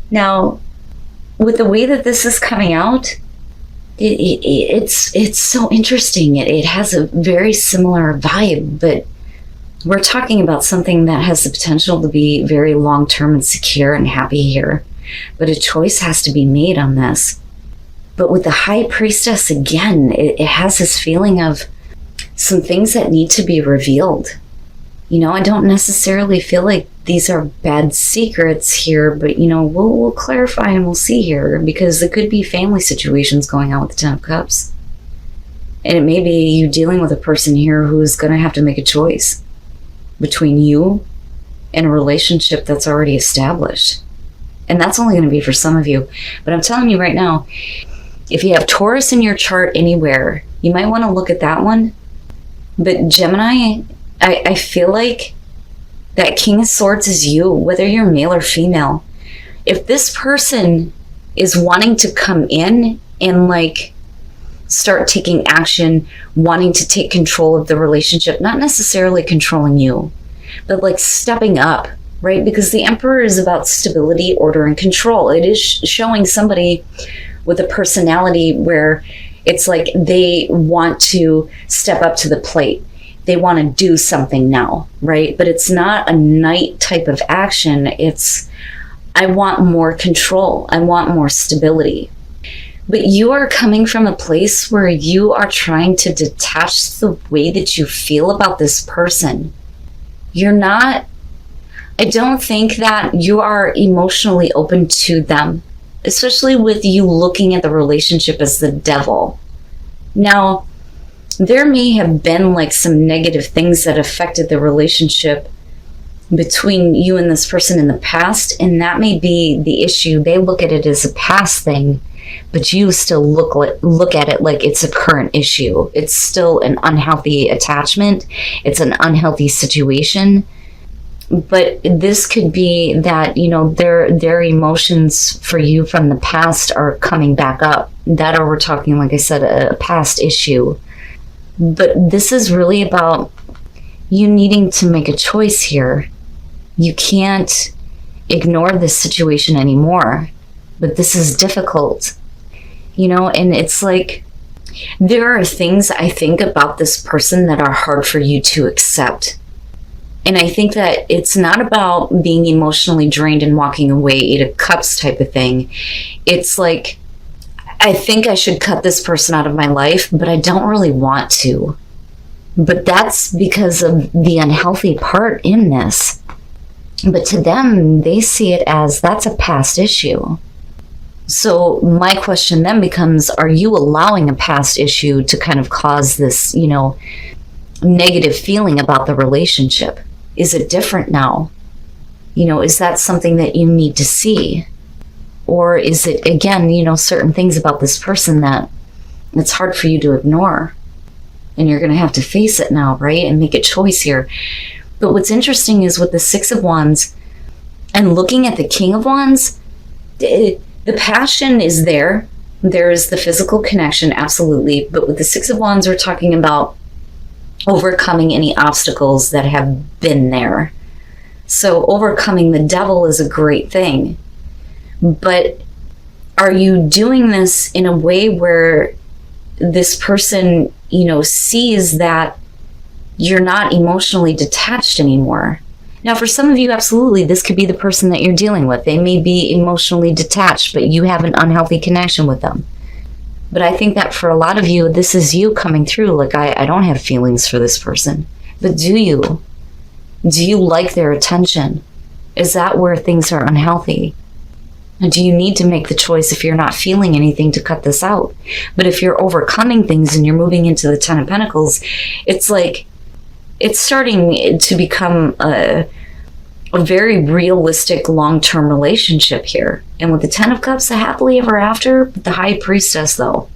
Now, with the way that this is coming out, it's so interesting. It has a very similar vibe, but we're talking about something that has the potential to be very long-term and secure and happy here. But a choice has to be made on this. But with the High Priestess, again, it has this feeling of some things that need to be revealed. You know, I don't necessarily feel like these are bad secrets here, but, you know, we'll clarify and we'll see here, because there could be family situations going on with the Ten of Cups. And it may be you dealing with a person here who's going to have to make a choice between you and a relationship that's already established. And that's only going to be for some of you. But I'm telling you right now, if you have Taurus in your chart anywhere, you might want to look at that one. But Gemini, I feel like that King of Swords is you, whether you're male or female. If this person is wanting to come in and like start taking action, wanting to take control of the relationship, not necessarily controlling you, but like stepping up, right? Because the Emperor is about stability, order, and control. It is showing somebody with a personality where it's like they want to step up to the plate. They want to do something now, right? But it's not a knight type of action. It's, I want more control. I want more stability. But you are coming from a place where you are trying to detach the way that you feel about this person. You're not, I don't think that you are emotionally open to them, especially with you looking at the relationship as the devil. Now, there may have been like some negative things that affected the relationship between you and this person in the past, and that may be the issue. They look at it as a past thing, but you still look at it like it's a current issue. It's still an unhealthy attachment. It's an unhealthy situation. But this could be that, you know, their emotions for you from the past are coming back up. That, or we're talking, like I said, a past issue. But this is really about you needing to make a choice here. You can't ignore this situation anymore. But this is difficult, you know, and it's like there are things I think about this person that are hard for you to accept. And I think that it's not about being emotionally drained and walking away, Eight of Cups type of thing. It's like, I think I should cut this person out of my life, but I don't really want to. But that's because of the unhealthy part in this. But to them, they see it as that's a past issue. So my question then becomes, are you allowing a past issue to kind of cause this, you know, negative feeling about the relationship? Is it different now? You know, is that something that you need to see? Or is it, again, you know, certain things about this person that it's hard for you to ignore? And you're going to have to face it now, right? And make a choice here. But what's interesting is with the Six of Wands and looking at the King of Wands, the passion is there. There is the physical connection, absolutely. But with the Six of Wands, we're talking about overcoming any obstacles that have been there. So overcoming the devil is a great thing. But are you doing this in a way where this person, you know, sees that you're not emotionally detached anymore? Now, for some of you, absolutely, this could be the person that you're dealing with. They may be emotionally detached, but you have an unhealthy connection with them. But I think that for a lot of you, this is you coming through. Like, I don't have feelings for this person. But do you? Do you like their attention? Is that where things are unhealthy? And do you need to make the choice, if you're not feeling anything, to cut this out? But if you're overcoming things and you're moving into the Ten of Pentacles, it's like it's starting to become a very realistic long-term relationship here. And with the Ten of Cups, the happily ever after, the High Priestess, though,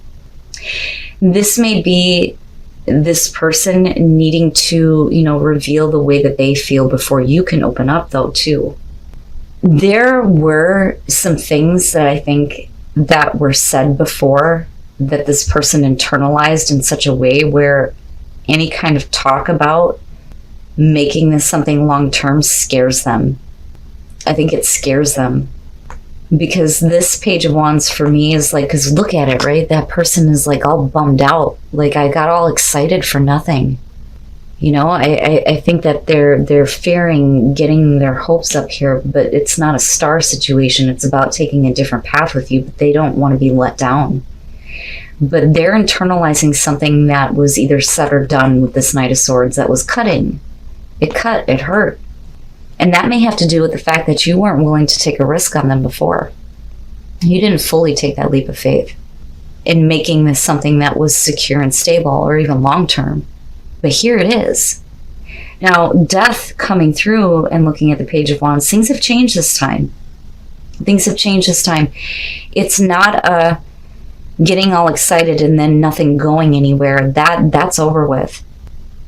this may be this person needing to, you know, reveal the way that they feel before you can open up, though, too. There were some things that I think that were said before that this person internalized in such a way where any kind of talk about making this something long-term scares them. I think it scares them. Because this Page of Wands for me is like, because look at it, right? That person is like all bummed out. Like, I got all excited for nothing. You know, I think that they're fearing getting their hopes up here, but it's not a star situation. It's about taking a different path with you, but they don't want to be let down. But they're internalizing something that was either said or done with this Knight of Swords that was cutting. It cut, it hurt. And that may have to do with the fact that you weren't willing to take a risk on them before. You didn't fully take that leap of faith in making this something that was secure and stable or even long-term. But here it is. Now, death coming through and looking at the Page of Wands, things have changed this time. Things have changed this time. It's not a getting all excited and then nothing going anywhere. That's over with.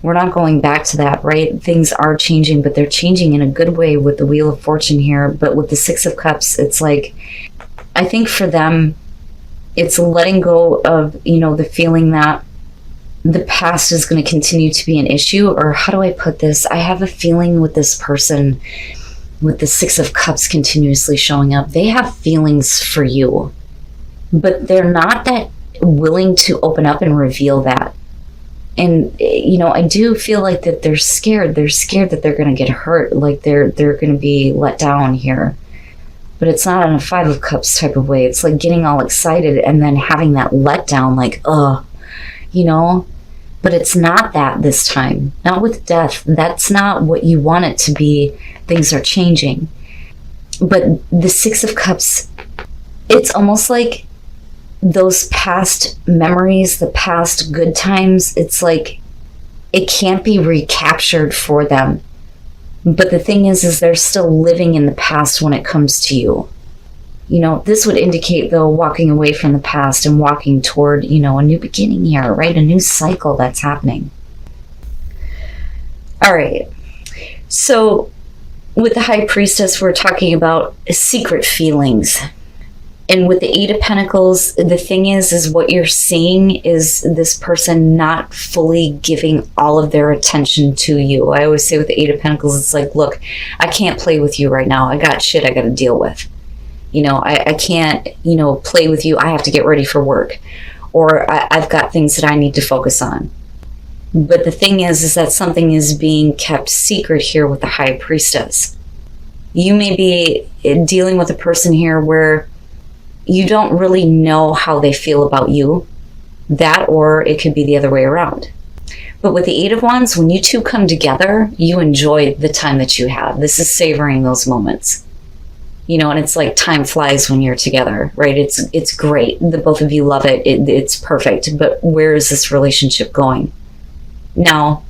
We're not going back to that, right? Things are changing, but they're changing in a good way with the Wheel of Fortune here. But with the Six of Cups, it's like, I think for them, it's letting go of, you know, the feeling that the past is going to continue to be an issue. Or how do I put this? I have a feeling with this person, with the Six of Cups continuously showing up, they have feelings for you, but they're not that willing to open up and reveal that. And, you know, I do feel like that they're scared. They're scared that they're going to get hurt, like they're going to be let down here. But it's not in a Five of Cups type of way. It's like getting all excited and then having that letdown, like, you know. But it's not that this time. Not with death. That's not what you want it to be. Things are changing. But the Six of Cups, it's almost like those past memories, the past good times, it's like it can't be recaptured for them. But the thing is they're still living in the past when it comes to you. You know, this would indicate, though, walking away from the past and walking toward, you know, a new beginning here, right? A new cycle that's happening. All right. So with the High Priestess, we're talking about secret feelings. And with the Eight of Pentacles, the thing is what you're seeing is this person not fully giving all of their attention to you. I always say with the Eight of Pentacles, it's like, look, I can't play with you right now. I got shit I got to deal with. You know, I can't, you know, play with you. I have to get ready for work. Or I've got things that I need to focus on. But the thing is that something is being kept secret here with the High Priestess. You may be dealing with a person here where you don't really know how they feel about you. That, or it could be the other way around. But with the Eight of Wands, when you two come together, you enjoy the time that you have. This is savoring those moments. You know, and it's like time flies when you're together, right? It's great. The both of you love it. It's perfect. But where is this relationship going? Now,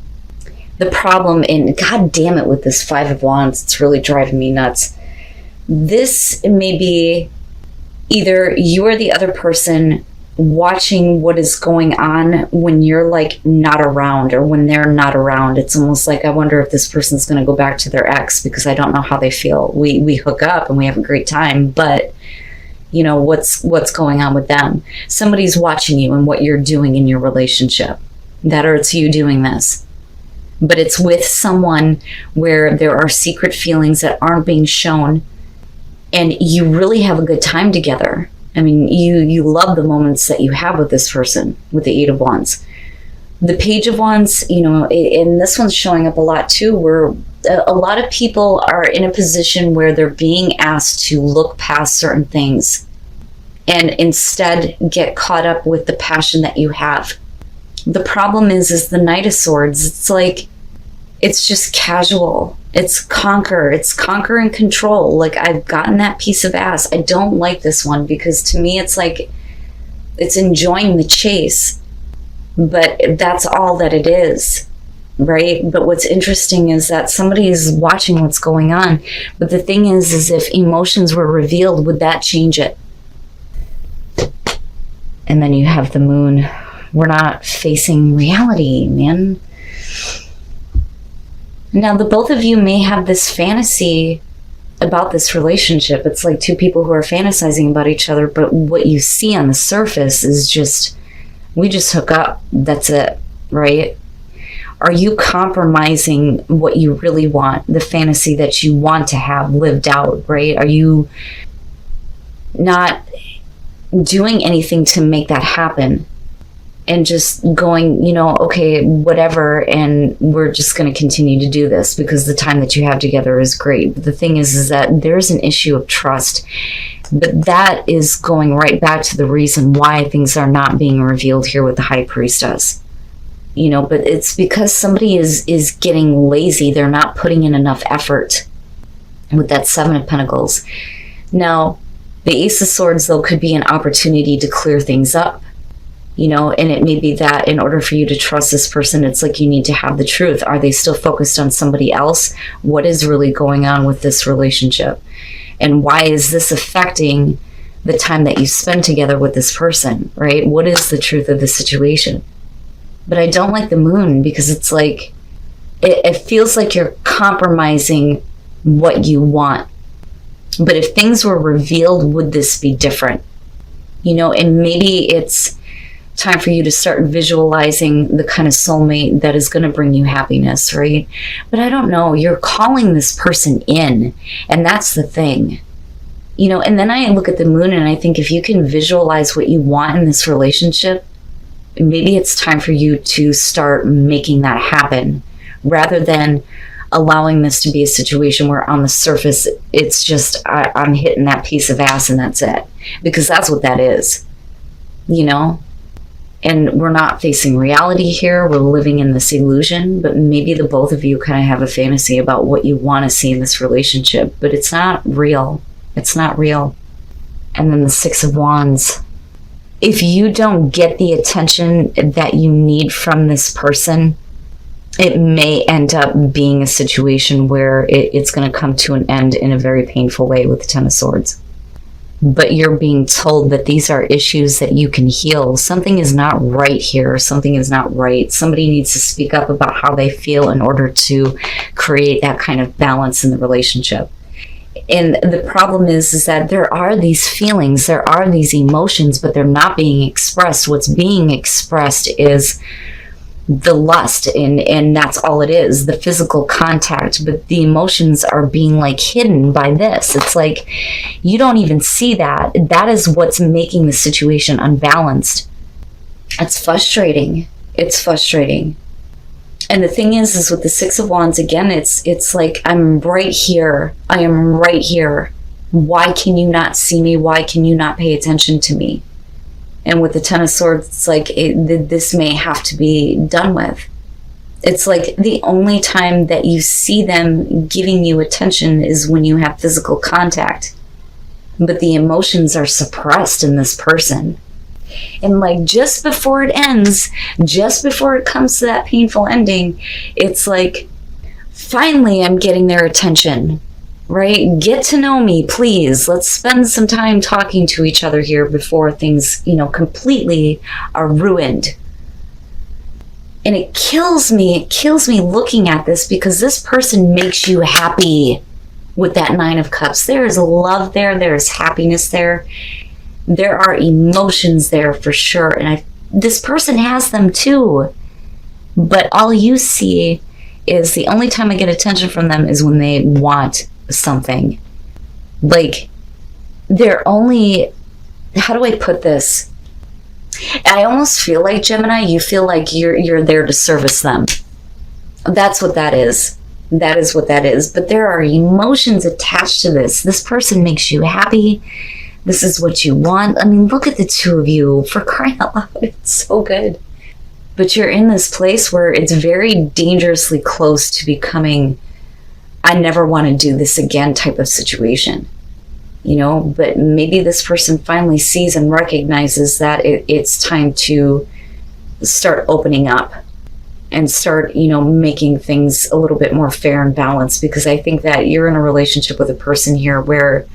the problem, and God damn it with this Five of Wands, it's really driving me nuts. This may be either you or the other person watching what is going on when you're like not around, or when they're not around. It's almost like, I wonder if this person's going to go back to their ex because I don't know how they feel. We hook up and we have a great time, but you know, what's going on with them? Somebody's watching you and what you're doing in your relationship. That, or it's you doing this. But it's with someone where there are secret feelings that aren't being shown, and you really have a good time together. I mean, you love the moments that you have with this person, with the Eight of Wands. The Page of Wands, you know, and this one's showing up a lot too, where a lot of people are in a position where they're being asked to look past certain things and instead get caught up with the passion that you have. The problem is the Knight of Swords. It's like, it's just casual. It's conquer and control. Like, I've gotten that piece of ass. I don't like this one because to me it's like, it's enjoying the chase, but that's all that it is, right? But what's interesting is that somebody is watching what's going on. But the thing is if emotions were revealed, would that change it? And then you have the Moon. We're not facing reality, man. Now, the both of you may have this fantasy about this relationship. It's like two people who are fantasizing about each other, but what you see on the surface is just, we just hook up. That's it, right? Are you compromising what you really want, the fantasy that you want to have lived out, right? Are you not doing anything to make that happen, and just going, okay, whatever, and we're just going to continue to do this because the time that you have together is great. But the thing is that there's an issue of trust. But that is going right back to the reason why things are not being revealed here with the High Priestess. But it's because somebody is getting lazy. They're not putting in enough effort with that Seven of Pentacles. Now, the Ace of Swords, though, could be an opportunity to clear things up. And it may be that in order for you to trust this person, it's like you need to have the truth. Are they still focused on somebody else? What is really going on with this relationship? And why is this affecting the time that you spend together with this person, right? What is the truth of the situation? But I don't like the Moon because it's like, it feels like you're compromising what you want. But if things were revealed, would this be different? And maybe it's time for you to start visualizing the kind of soulmate that is going to bring you happiness, right? But I don't know, you're calling this person in, and that's the thing. And then I look at the Moon and I think if you can visualize what you want in this relationship, maybe it's time for you to start making that happen, rather than allowing this to be a situation where on the surface it's just I'm hitting that piece of ass and that's it, because that's what that is. And we're not facing reality here. We're living in this illusion, but maybe the both of you kind of have a fantasy about what you want to see in this relationship, but it's not real. It's not real. And then the Six of Wands. If you don't get the attention that you need from this person, it may end up being a situation where it's going to come to an end in a very painful way with the Ten of Swords. But you're being told that these are issues that you can heal. Something is not right here. Something is not right. Somebody needs to speak up about how they feel in order to create that kind of balance in the relationship. And the problem is that there are these feelings, there are these emotions, but they're not being expressed. What's being expressed is the lust, and that's all it is, the physical contact, but the emotions are being like hidden by this. It's like you don't even see that. That is what's making the situation unbalanced. It's frustrating. It's frustrating. And the thing is with the Six of Wands, again, it's like I'm right here. I am right here. Why can you not see me? Why can you not pay attention to me? And with the Ten of Swords, it's like this may have to be done with. It's like the only time that you see them giving you attention is when you have physical contact. But the emotions are suppressed in this person. And like just before it ends, just before it comes to that painful ending, it's like, finally I'm getting their attention. Right? Get to know me, please. Let's spend some time talking to each other here before things, completely are ruined. And it kills me looking at this, because this person makes you happy with that Nine of Cups. There is love there. There is happiness there. There are emotions there for sure. And this person has them too. But all you see is the only time I get attention from them is when they want something. Like, they're only, how do I put this? I almost feel like, Gemini, you feel like you're there to service them. That's what that is. That is what that is. But there are emotions attached to this. This person makes you happy. This is what you want. I mean, look at the two of you, for crying out loud. It's so good. But you're in this place where it's very dangerously close to becoming I never want to do this again type of situation, but maybe this person finally sees and recognizes that it's time to start opening up and start, making things a little bit more fair and balanced, because I think that you're in a relationship with a person here where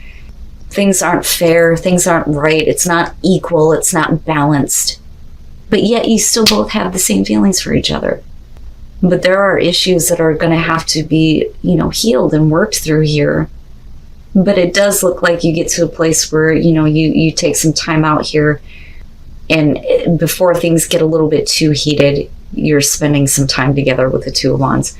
things aren't fair, things aren't right, it's not equal, it's not balanced, but yet you still both have the same feelings for each other. But there are issues that are going to have to be, healed and worked through here. But it does look like you get to a place where, you take some time out here, and before things get a little bit too heated, you're spending some time together with the Two of Wands.